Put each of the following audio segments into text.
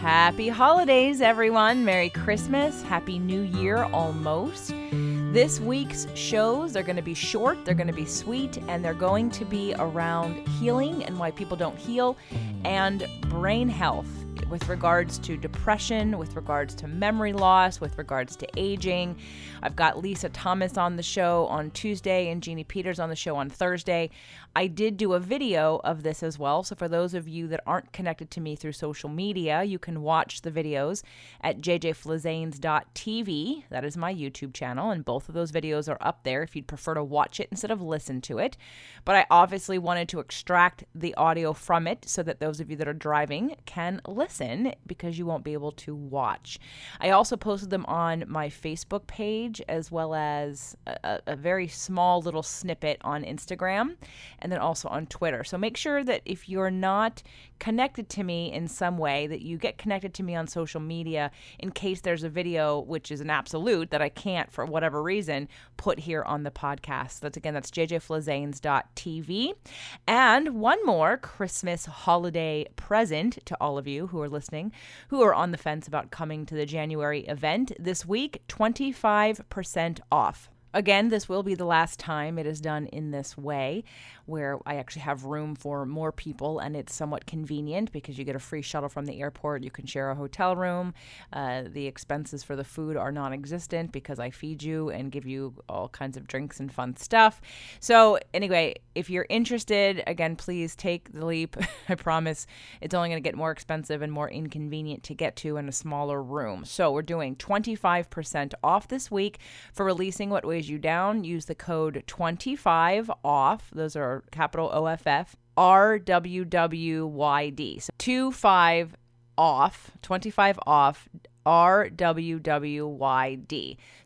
Happy holidays, everyone. Merry Christmas. Happy New Year almost. This week's shows are going to be short, they're going to be sweet, and they're going to be around healing and why people don't heal, and brain health with regards to depression, with regards to memory loss, with regards to aging. I've got Lisa Thomas on the show on Tuesday and Jeannie Peters on the show on Thursday. I did do a video of this as well, so for those of you that aren't connected to me through social media, you can watch the videos at jjflazanes.tv. That is my YouTube channel, and both of those videos are up there if you'd prefer to watch it instead of listen to it. But I obviously wanted to extract the audio from it so that those of you that are driving can listen, because you won't be able to watch. I also posted them on my Facebook page, as well as a very small little snippet on Instagram, and then also on Twitter. So make sure that if you're not connected to me in some way, that you get connected to me on social media in case there's a video, which is an absolute, that I can't, for whatever reason, put here on the podcast. That's jjflazanes.tv. And one more Christmas holiday present to all of you who are listening, who are on the fence about coming to the January event. This week, 25% off. Again, this will be the last time it is done in this way, where I actually have room for more people, and it's somewhat convenient because you get a free shuttle from the airport. You can share a hotel room. The expenses for the food are non-existent because I feed you and give you all kinds of drinks and fun stuff. So anyway, if you're interested, again, please take the leap. I promise it's only going to get more expensive and more inconvenient to get to in a smaller room. So we're doing 25% off this week for Releasing What Weighs You Down. Use the code 25OFF. Those are capital OFF, RWWYD. So 25 off, 25 off, RWWYD.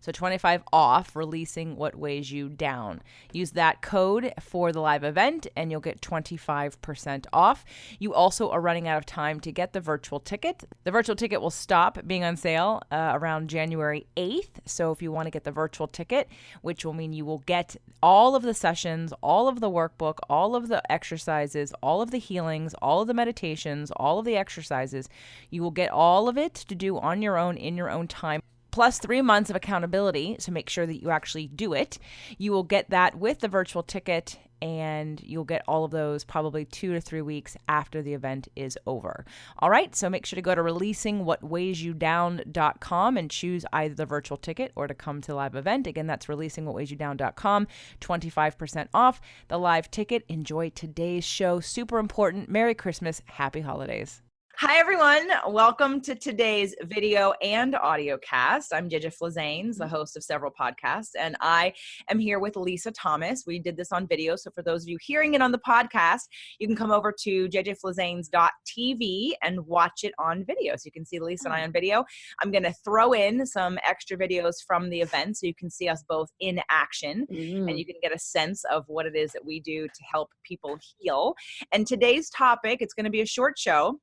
So 25 off, Releasing What Weighs You Down. Use that code for the live event and you'll get 25% off. You also are running out of time to get the virtual ticket. The virtual ticket will stop being on sale around January 8th. So if you want to get the virtual ticket, which will mean you will get all of the sessions, all of the workbook, all of the exercises, all of the healings, all of the meditations, all of the exercises, you will get all of it to do on your own, in your own time, plus 3 months of accountability to make sure that you actually do it. You will get that with the virtual ticket, and you'll get all of those probably 2 to 3 weeks after the event is over. All right, so make sure to go to releasingwhatweighsyoudown.com and choose either the virtual ticket or to come to the live event. Again, that's releasingwhatweighsyoudown.com, 25% off the live ticket. Enjoy today's show. Super important. Merry Christmas. Happy holidays. Hi, everyone. Welcome to today's video and audio cast. I'm JJ Flazanes, the host of several podcasts, and I am here with Lisa Thomas. We did this on video, so for those of you hearing it on the podcast, you can come over to jjflazanes.tv and watch it on video. So you can see Lisa and I on video. I'm going to throw in some extra videos from the event so you can see us both in action, and you can get a sense of what it is that we do to help people heal. And today's topic, it's going to be a short show.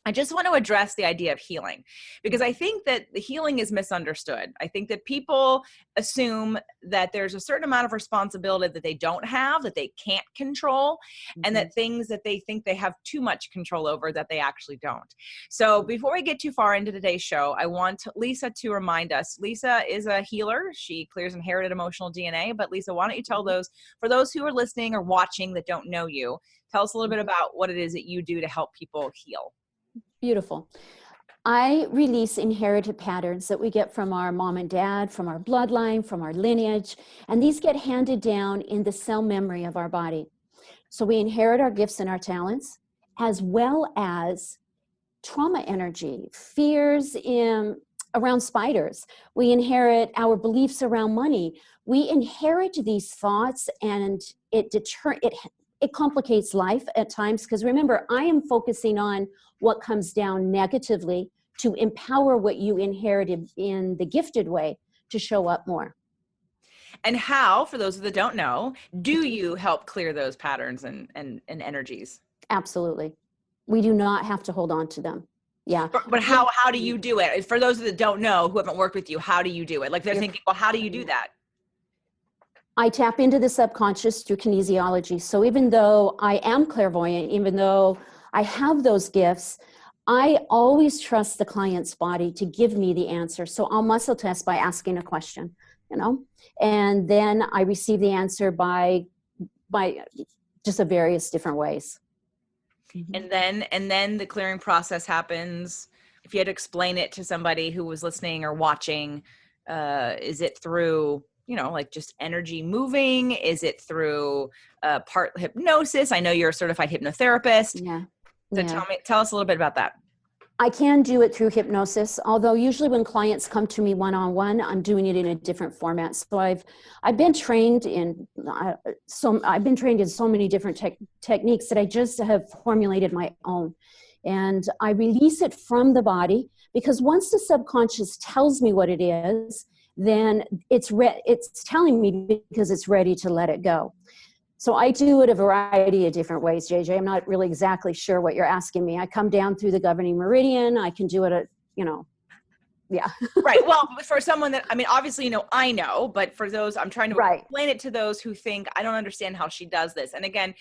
I just want to address the idea of healing, because I think that the healing is misunderstood. I think that people assume that there's a certain amount of responsibility that they don't have, that they can't control, and that things that they think they have too much control over that they actually don't. So before we get too far into today's show, I want Lisa to remind us. Lisa is a healer. She clears inherited emotional DNA. But Lisa, why don't you tell for those who are listening or watching that don't know you, tell us a little bit about what it is that you do to help people heal. Beautiful. I release inherited patterns that we get from our mom and dad, from our bloodline, from our lineage, and these get handed down in the cell memory of our body. So we inherit our gifts and our talents, as well as trauma energy, fears around spiders. We inherit our beliefs around money. We inherit these thoughts, and it complicates life at times, because remember, I am focusing on what comes down negatively to empower what you inherited in the gifted way to show up more. And how, for those that don't know, do you help clear those patterns and energies? Absolutely. We do not have to hold on to them. Yeah. But how do you do it? For those that don't know, who haven't worked with you, how do you do it? Like they're thinking, well, how do you do that? I tap into the subconscious through kinesiology. So even though I am clairvoyant, even though I have those gifts, I always trust the client's body to give me the answer. So I'll muscle test by asking a question, you know, and then I receive the answer by just a various different ways. And then the clearing process happens. If you had to explain it to somebody who was listening or watching, is it through, like just energy moving? Is it through part hypnosis? I know you're a certified hypnotherapist. Yeah. So Yeah. tell us a little bit about that. I can do it through hypnosis, although usually when clients come to me one-on-one, I'm doing it in a different format. So I've been trained in so many different techniques that I just have formulated my own, and I release it from the body, because once the subconscious tells me what it is, then it's telling me because it's ready to let it go. So I do it a variety of different ways, JJ. I'm not really exactly sure what you're asking me. I come down through the governing meridian. I can do it yeah. Right. Well, for someone that, obviously, I know, but for those, I'm trying to explain it to those who think, I don't understand how she does this. And again,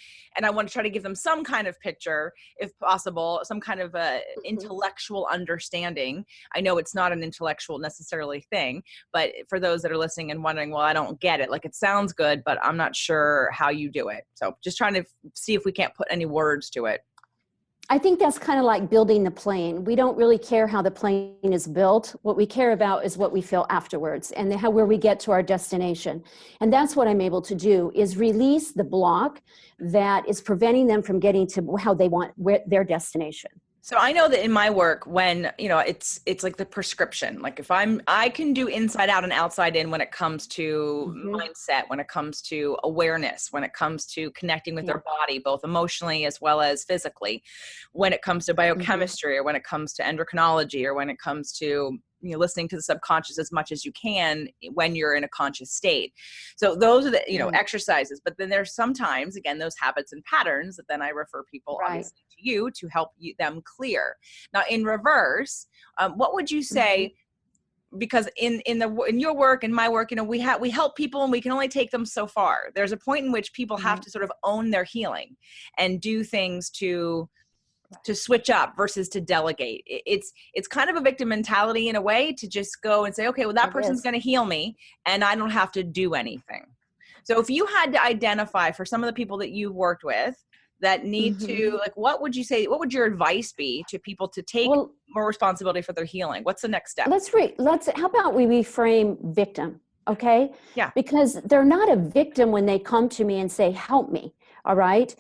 I want to try to give them some kind of picture, if possible, some kind of intellectual understanding. I know it's not an intellectual necessarily thing, but for those that are listening and wondering, well, I don't get it. Like, it sounds good, but I'm not sure how you do it. So just trying to see if we can't put any words to it. I think that's kind of like building the plane. We don't really care how the plane is built. What we care about is what we feel afterwards, and where we get to our destination. And that's what I'm able to do, is release the block that is preventing them from getting to how they want their destination. So I know that in my work, when, it's like the prescription, like if I can do inside out and outside in when it comes to mindset, when it comes to awareness, when it comes to connecting with their body, both emotionally as well as physically, when it comes to biochemistry, or when it comes to endocrinology, or when it comes to, listening to the subconscious as much as you can when you're in a conscious state. So those are the, exercises, but then there's sometimes, again, those habits and patterns that then I refer people obviously to you to help them clear. Now in reverse, what would you say, because in your work and my work, we help people and we can only take them so far. There's a point in which people have to sort of own their healing and do things to switch up versus to delegate. It's kind of a victim mentality in a way, to just go and say, okay, well, that person's going to heal me and I don't have to do anything. So if you had to identify for some of the people that you've worked with that need to, like, what would your advice be to people to take more responsibility for their healing? What's the next step? How about we reframe victim? Okay. Yeah. Because they're not a victim when they come to me and say, help me. All right.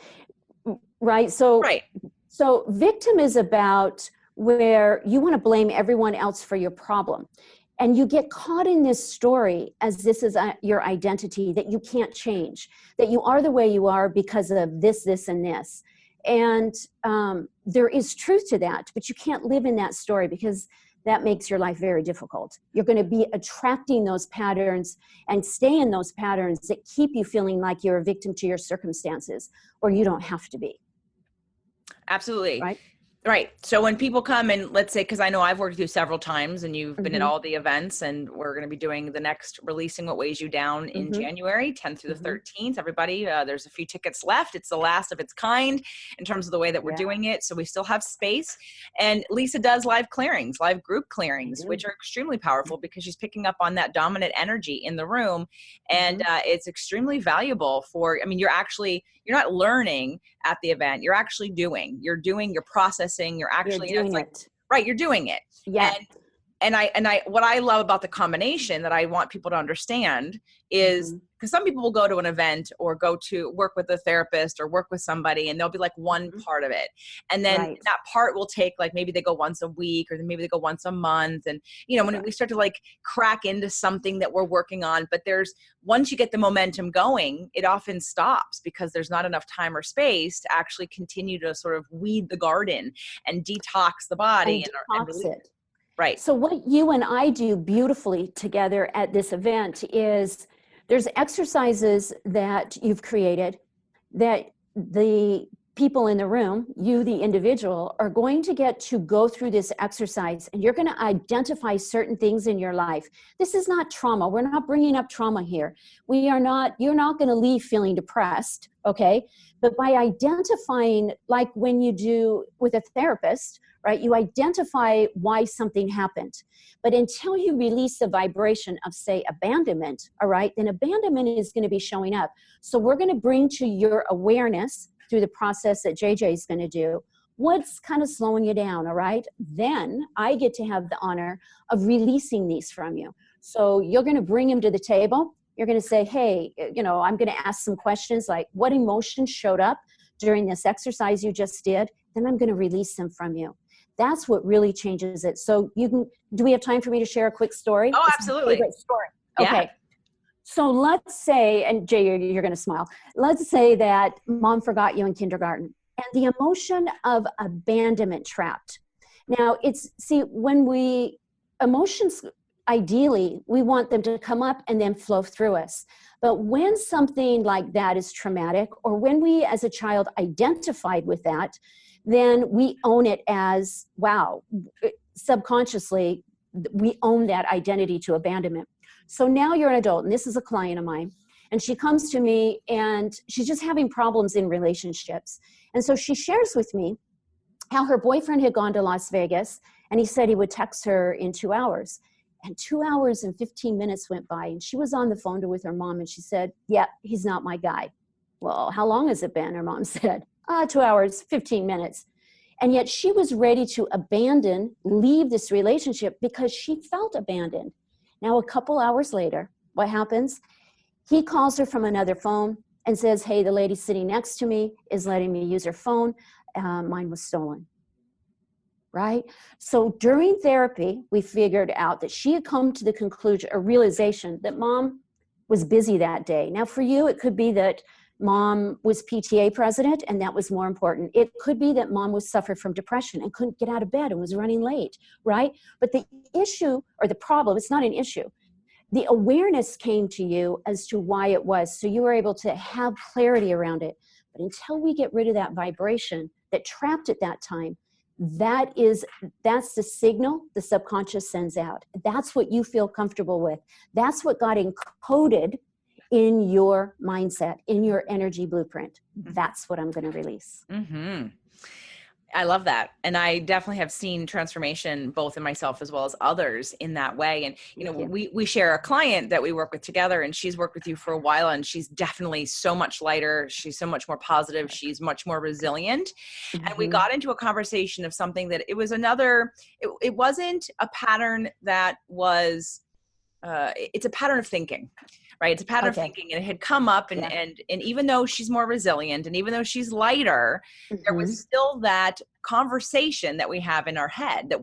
Right. So victim is about where you want to blame everyone else for your problem. And you get caught in this story as this is your identity, that you can't change, that you are the way you are because of this, this, and this. And there is truth to that, but you can't live in that story, because that makes your life very difficult. You're going to be attracting those patterns and stay in those patterns that keep you feeling like you're a victim to your circumstances, or you don't have to be. Absolutely. Right. So when people come and, let's say, because I know I've worked with you several times and you've been at all the events, and we're going to be doing the next Releasing What Weighs You Down in January 10th through the 13th. Everybody, there's a few tickets left. It's the last of its kind in terms of the way that we're doing it. So we still have space. And Lisa does live clearings, live group clearings, which are extremely powerful because she's picking up on that dominant energy in the room. And it's extremely valuable for, you're not learning at the event. You're actually doing, you're processing, you're actually, you're doing it. Right. You're doing it. Yeah. And what I love about the combination that I want people to understand is, because some people will go to an event or go to work with a therapist or work with somebody, and they'll be like one part of it. And then that part will take, like, maybe they go once a week, or then maybe they go once a month. And, when we start to like crack into something that we're working on, but once you get the momentum going, it often stops because there's not enough time or space to actually continue to sort of weed the garden and detox the body and detox it. Right. So what you and I do beautifully together at this event is there's exercises that you've created that the people in the room, you, the individual, are going to get to go through this exercise, and you're going to identify certain things in your life. This is not trauma. We're not bringing up trauma here. You're not going to leave feeling depressed. Okay. But by identifying, like when you do with a therapist, right, you identify why something happened. But until you release the vibration of, say, abandonment, all right, then abandonment is going to be showing up. So we're going to bring to your awareness through the process that JJ is going to do, what's kind of slowing you down, all right? Then I get to have the honor of releasing these from you. So you're going to bring them to the table. You're going to say, hey, I'm going to ask some questions like what emotions showed up during this exercise you just did. Then I'm going to release them from you. That's what really changes it. So do we have time for me to share a quick story? Oh, It's absolutely. my favorite story. Yeah. Okay. So let's say, and Jay, you're going to smile. Let's say that mom forgot you in kindergarten and the emotion of abandonment trapped. Now emotions, ideally, we want them to come up and then flow through us. But when something like that is traumatic, or when we as a child identified with that, then we own it as, wow, subconsciously, we own that identity to abandonment. So now you're an adult, and this is a client of mine, and she comes to me and she's just having problems in relationships. And so she shares with me how her boyfriend had gone to Las Vegas and he said he would text her in 2 hours. And 2 hours and 15 minutes went by and she was on the phone with her mom and she said, yeah, he's not my guy. Well, how long has it been? Her mom said, 2 hours, 15 minutes. And yet she was ready to leave this relationship because she felt abandoned. Now, a couple hours later, what happens? He calls her from another phone and says, hey, the lady sitting next to me is letting me use her phone. Mine was stolen. Right? So during therapy, we figured out that she had come to the conclusion, a realization that mom was busy that day. Now, for you, it could be that mom was PTA president and that was more important. It could be that mom suffered from depression and couldn't get out of bed and was running late, right? But the issue or the problem, it's not an issue. The awareness came to you as to why it was. So you were able to have clarity around it. But until we get rid of that vibration that trapped at that time, that's the signal the subconscious sends out. That's what you feel comfortable with. That's what got encoded in your mindset, in your energy blueprint. That's what I'm going to release. Mm-hmm. I love that. And I definitely have seen transformation both in myself as well as others in that way. And, we share a client that we work with together and she's worked with you for a while and she's definitely so much lighter. She's so much more positive. She's much more resilient. Mm-hmm. And we got into a conversation of something that it wasn't a pattern that was, it's a pattern of thinking. Right. It's a pattern of thinking and it had come up and even though she's more resilient and even though she's lighter, there was still that conversation that we have in our head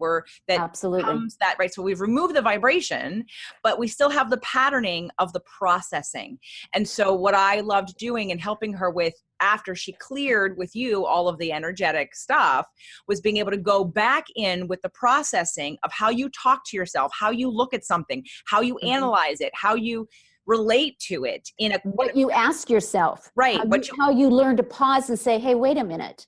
absolutely comes that, right. So we've removed the vibration, but we still have the patterning of the processing. And so what I loved doing and helping her with after she cleared with you all of the energetic stuff was being able to go back in with the processing of how you talk to yourself, how you look at something, how you analyze it, how you relate to it what you ask yourself, right? How you learn to pause and say, hey, wait a minute.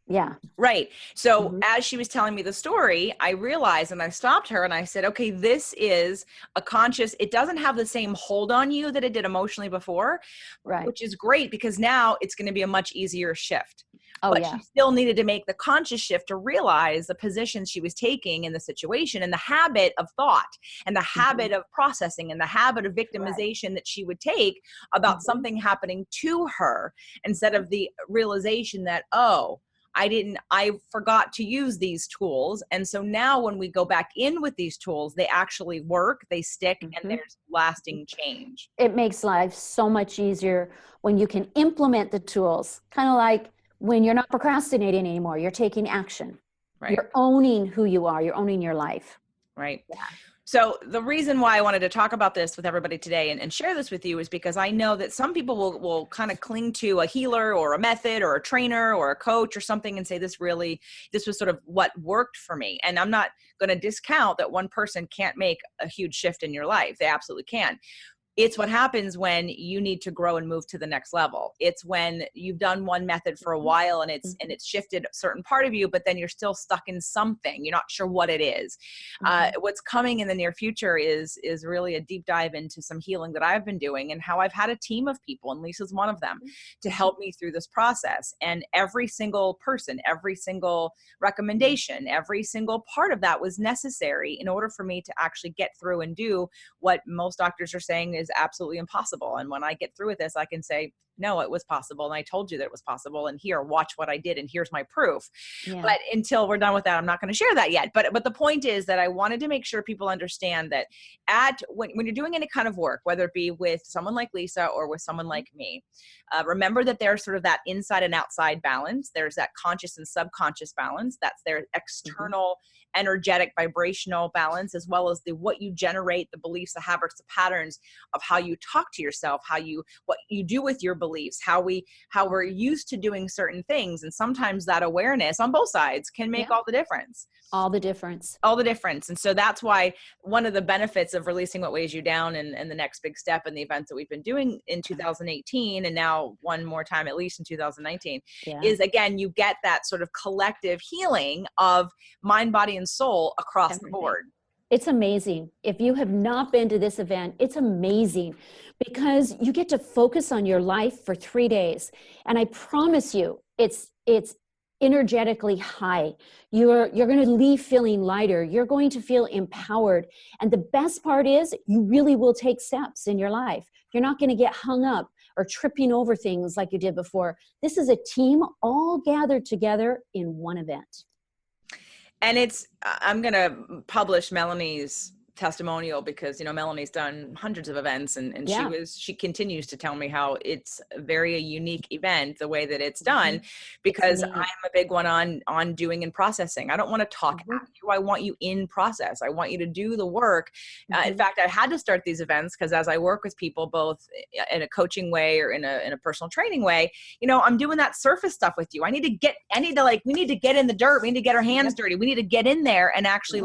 Yeah. Right. So as she was telling me the story, I realized and I stopped her and I said, okay, this is a conscious, it doesn't have the same hold on you that it did emotionally before, right? Which is great because now it's going to be a much easier shift. But she still needed to make the conscious shift to realize the position she was taking in the situation and the habit of thought and the habit of processing and the habit of victimization that she would take about something happening to her instead of the realization that, I forgot to use these tools. And so now when we go back in with these tools, they actually work, they stick, and there's lasting change. It makes life so much easier when you can implement the tools, kind of like when you're not procrastinating anymore, you're taking action. Right. You're owning who you are. You're owning your life. Right. Yeah. So the reason why I wanted to talk about this with everybody today and share this with you is because I know that some people will kind of cling to a healer or a method or a trainer or a coach or something and say this was sort of what worked for me. And I'm not going to discount that one person can't make a huge shift in your life. They absolutely can. It's what happens when you need to grow and move to the next level. It's when you've done one method for a while and it's shifted a certain part of you, but then you're still stuck in something. You're not sure what it is. What's coming in the near future is really a deep dive into some healing that I've been doing and how I've had a team of people, and Lisa's one of them, to help me through this process. And every single person, every single recommendation, every single part of that was necessary in order for me to actually get through and do what most doctors are saying is absolutely impossible. And when I get through with this, I can say, no, it was possible. And I told you that it was possible. And here, watch what I did. And here's my proof. Yeah. But until we're done with that, I'm not going to share that yet. But the point is that I wanted to make sure people understand that when you're doing any kind of work, whether it be with someone like Lisa or with someone like me, remember that there's sort of that inside and outside balance. There's that conscious and subconscious balance. That's their external energetic vibrational balance, as well as what you generate, the beliefs, the habits, the patterns of how you talk to yourself, what you do with your beliefs, how we're used to doing certain things. And sometimes that awareness on both sides can make all the difference. All the difference. And so that's why one of the benefits of releasing what weighs you down and the next big step in the events that we've been doing in 2018, and now one more time, at least in 2019, is again, you get that sort of collective healing of mind, body, and soul across the board. It's amazing. If you have not been to this event, it's amazing because you get to focus on your life for 3 days. And I promise you, it's energetically high. You're going to leave feeling lighter. You're going to feel empowered. And the best part is you really will take steps in your life. You're not going to get hung up or tripping over things like you did before. This is a team all gathered together in one event. And I'm going to publish Melanie's testimonial because, Melanie's done hundreds of events and she continues to tell me how it's a very unique event, the way that it's done, because I'm a big one on doing and processing. I don't want to talk at you. I want you in process. I want you to do the work. In fact, I had to start these events because as I work with people, both in a coaching way or in a personal training way, I'm doing that surface stuff with you. We need to get in the dirt. We need to get our hands dirty. We need to get in there and actually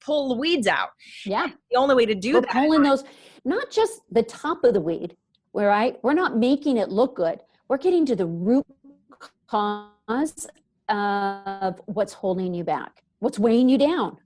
pull the weeds out. Yeah. The only way to do We're that. pulling those, not just the top of the weed, right? We're not making it look good. We're getting to the root cause of what's holding you back, what's weighing you down.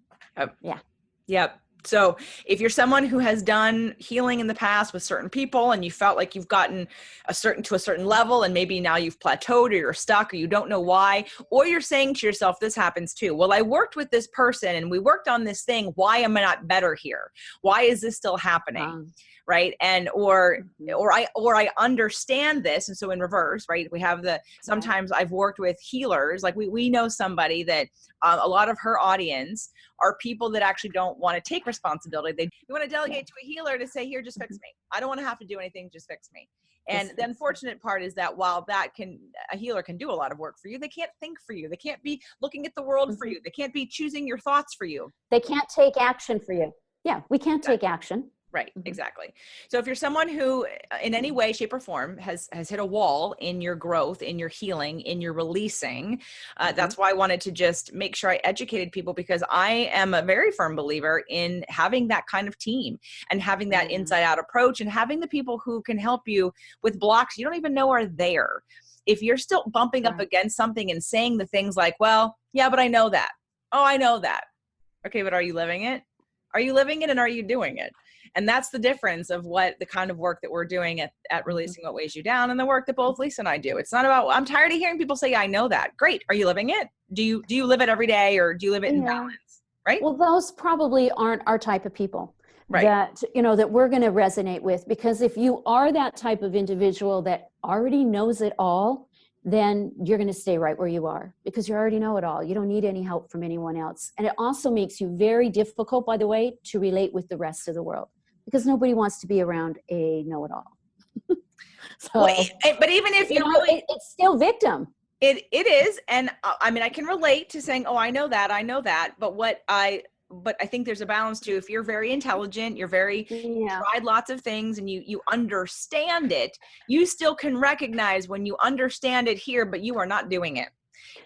Yep. So if you're someone who has done healing in the past with certain people and you felt like you've gotten to a certain level and maybe now you've plateaued or you're stuck or you don't know why, or you're saying to yourself, this happens too. Well, I worked with this person and we worked on this thing. Why am I not better here? Why is this still happening? Right. And, or I understand this. And so in reverse, right, we have sometimes I've worked with healers, like we know somebody that a lot of her audience are people that actually don't want to take responsibility. They want to delegate to a healer to say, here, just fix me. I don't want to have to do anything. Just fix me. And the unfortunate part is that while a healer can do a lot of work for you, they can't think for you. They can't be looking at the world for you. They can't be choosing your thoughts for you. They can't take action for you. Yeah, we can't take action. Right. Exactly. So if you're someone who in any way, shape or form has hit a wall in your growth, in your healing, in your releasing, that's why I wanted to just make sure I educated people, because I am a very firm believer in having that kind of team and having that inside out approach and having the people who can help you with blocks you don't even know are there. If you're still bumping up against something and saying the things like, well, yeah, but I know that. Oh, I know that. Okay. But are you living it? Are you living it and are you doing it? And that's the difference of what the kind of work that we're doing at Releasing What Weighs You Down and the work that both Lisa and I do. It's not about, I'm tired of hearing people say, yeah, I know that. Great. Are you living it? Do you live it every day or do you live it in balance? Right. Well, those probably aren't our type of people that we're going to resonate with, because if you are that type of individual that already knows it all, then you're going to stay right where you are because you already know it all. You don't need any help from anyone else. And it also makes you very difficult, by the way, to relate with the rest of the world, because nobody wants to be around a know-it-all. But even if it's still victim. It is. And I mean, I can relate to saying, oh, I know that. But I think there's a balance too. If you're very intelligent, you're tried lots of things and you understand it, you still can recognize when you understand it here, but you are not doing it.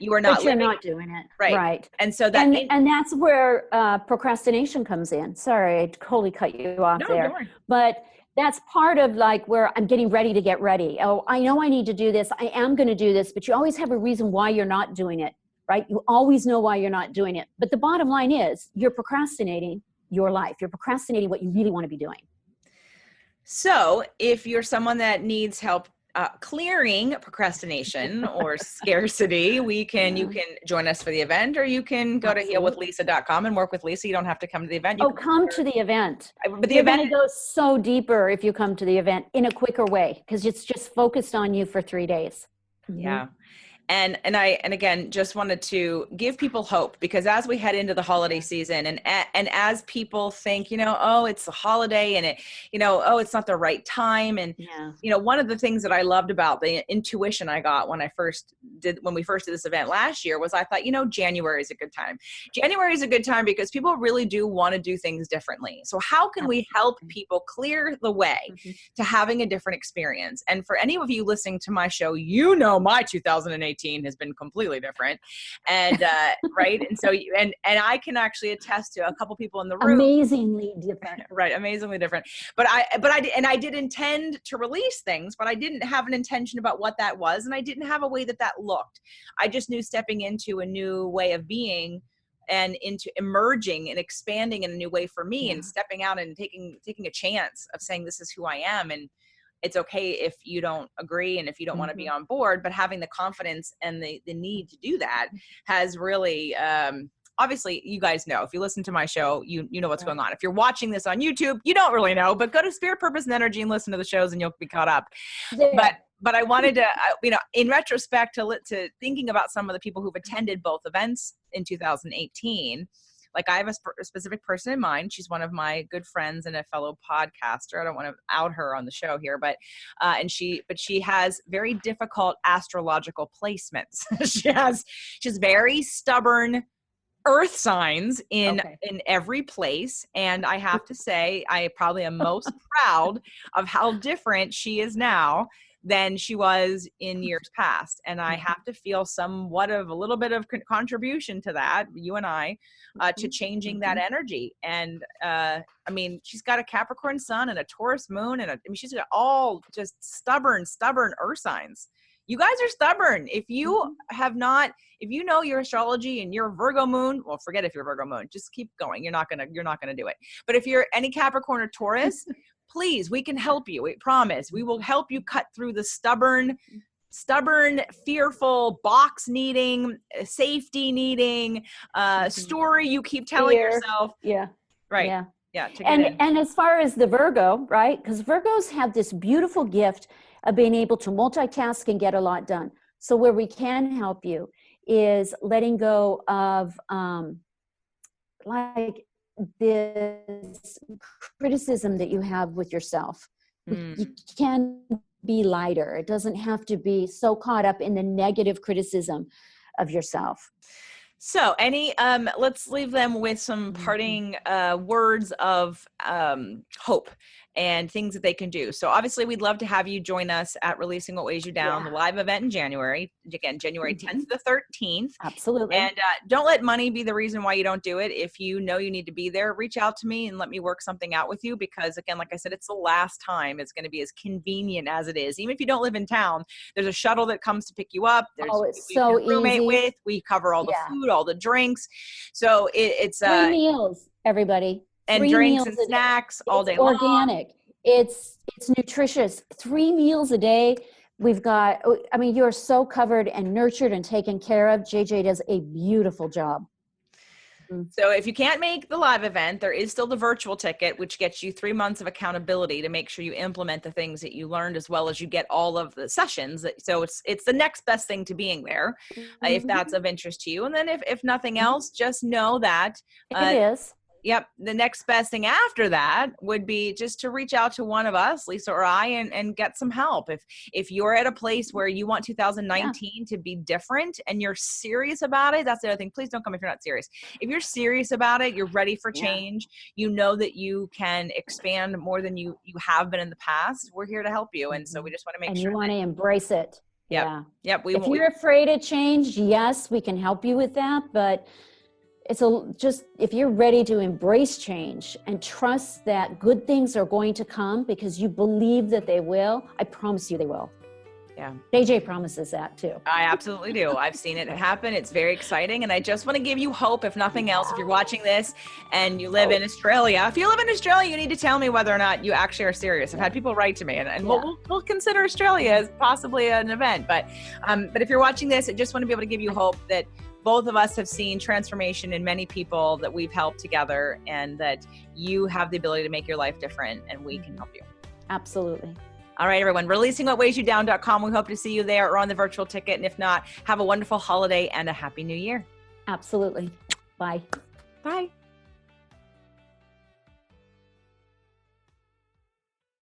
You are not. But you're not doing it. Right. And so and that's where procrastination comes in. Sorry, I totally cut you off there. Don't worry. But that's part of like where I'm getting ready to get ready. Oh, I know I need to do this. I am going to do this, but you always have a reason why you're not doing it, right? You always know why you're not doing it. But the bottom line is you're procrastinating your life. You're procrastinating what you really want to be doing. So if you're someone that needs help clearing procrastination or scarcity, you can join us for the event, or you can go to healwithlisa.com and work with Lisa. You don't have to come to the event. Come to the event. But You're going to go so deeper if you come to the event in a quicker way, because it's just focused on you for 3 days. Yeah. And again, just wanted to give people hope, because as we head into the holiday season, and as people think, oh, it's a holiday, and it's not the right time. And, one of the things that I loved about the intuition I got when we first did this event last year was I thought, January is a good time. January is a good time because people really do want to do things differently. So how can we help people clear the way to having a different experience? And for any of you listening to my show, my 2018 has been completely different, and right, and so and I can actually attest to a couple people in the room, amazingly different, right, amazingly different. But I did intend to release things, but I didn't have an intention about what that was, and I didn't have a way that looked. I just knew stepping into a new way of being and into emerging and expanding in a new way for me, and stepping out and taking a chance of saying, this is who I am. And it's okay if you don't agree and if you don't want to be on board, but having the confidence and the need to do that has really, obviously, you guys know, if you listen to my show, you know what's going on. If you're watching this on YouTube, you don't really know, but go to Spirit, Purpose, and Energy and listen to the shows and you'll be caught up. Yeah. But I wanted to, in retrospect, to thinking about some of the people who've attended both events in 2018, like I have a specific person in mind. She's one of my good friends and a fellow podcaster. I don't want to out her on the show here, but she has very difficult astrological placements. She's very stubborn earth signs in every place. And I have to say, I probably am most proud of how different she is now than she was in years past. And I have to feel somewhat of a little bit of contribution to that, you and I, to changing that energy. And she's got a Capricorn sun and a Taurus moon, and she's got all just stubborn earth signs. You guys are stubborn. If you if you know your astrology and your Virgo moon, well, forget if you're Virgo moon, just keep going. You're not gonna do it. But if you're any Capricorn or Taurus, please, we can help you. We promise. We will help you cut through the stubborn, fearful, box needing, safety needing, story you keep telling yourself. Yeah. Right. Yeah. Yeah. And as far as the Virgo, right? Because Virgos have this beautiful gift of being able to multitask and get a lot done. So where we can help you is letting go of like this criticism that you have with yourself. You can be lighter. It doesn't have to be so caught up in the negative criticism of yourself. So let's leave them with some parting words of hope and things that they can do. So obviously we'd love to have you join us at Releasing What Weighs You Down, the live event in January. Again, January 10th to the 13th. Absolutely. And don't let money be the reason why you don't do it. If you know you need to be there, reach out to me and let me work something out with you, because again, like I said, it's the last time it's going to be as convenient as it is. Even if you don't live in town, there's a shuttle that comes to pick you up. There's it's so roommate easy. With. We cover all the food, all the drinks. So it's 3 meals, everybody. And 3 drinks and snacks all day long. Organic. It's nutritious. 3 meals a day. We've got, you're so covered and nurtured and taken care of. JJ does a beautiful job. So if you can't make the live event, there is still the virtual ticket, which gets you 3 months of accountability to make sure you implement the things that you learned, as well as you get all of the sessions. So it's the next best thing to being there, if that's of interest to you. And then if nothing else, just know that it is. Yep. The next best thing after that would be just to reach out to one of us, Lisa or I, and get some help. If you're at a place where you want 2019 to be different and you're serious about it, that's the other thing. Please don't come if you're not serious. If you're serious about it, you're ready for change. You know that you can expand more than you have been in the past. We're here to help you. And so we just want to make sure. And you want to embrace it. Yep. Yeah. Yep. If you're afraid of change, yes, we can help you with that. But just, if you're ready to embrace change and trust that good things are going to come because you believe that they will, I promise you they will. Yeah. JJ promises that too. I absolutely do. I've seen it happen. It's very exciting. And I just want to give you hope, if nothing else, if you're watching this and you live in Australia, if you live in Australia, you need to tell me whether or not you actually are serious. I've had people write to me, and we'll consider Australia as possibly an event. But if you're watching this, I just want to be able to give you hope that both of us have seen transformation in many people that we've helped together, and that you have the ability to make your life different, and we can help you. Absolutely. All right, everyone, releasingwhatweighyoudown.com. We hope to see you there or on the virtual ticket. And if not, have a wonderful holiday and a happy new year. Absolutely. Bye. Bye.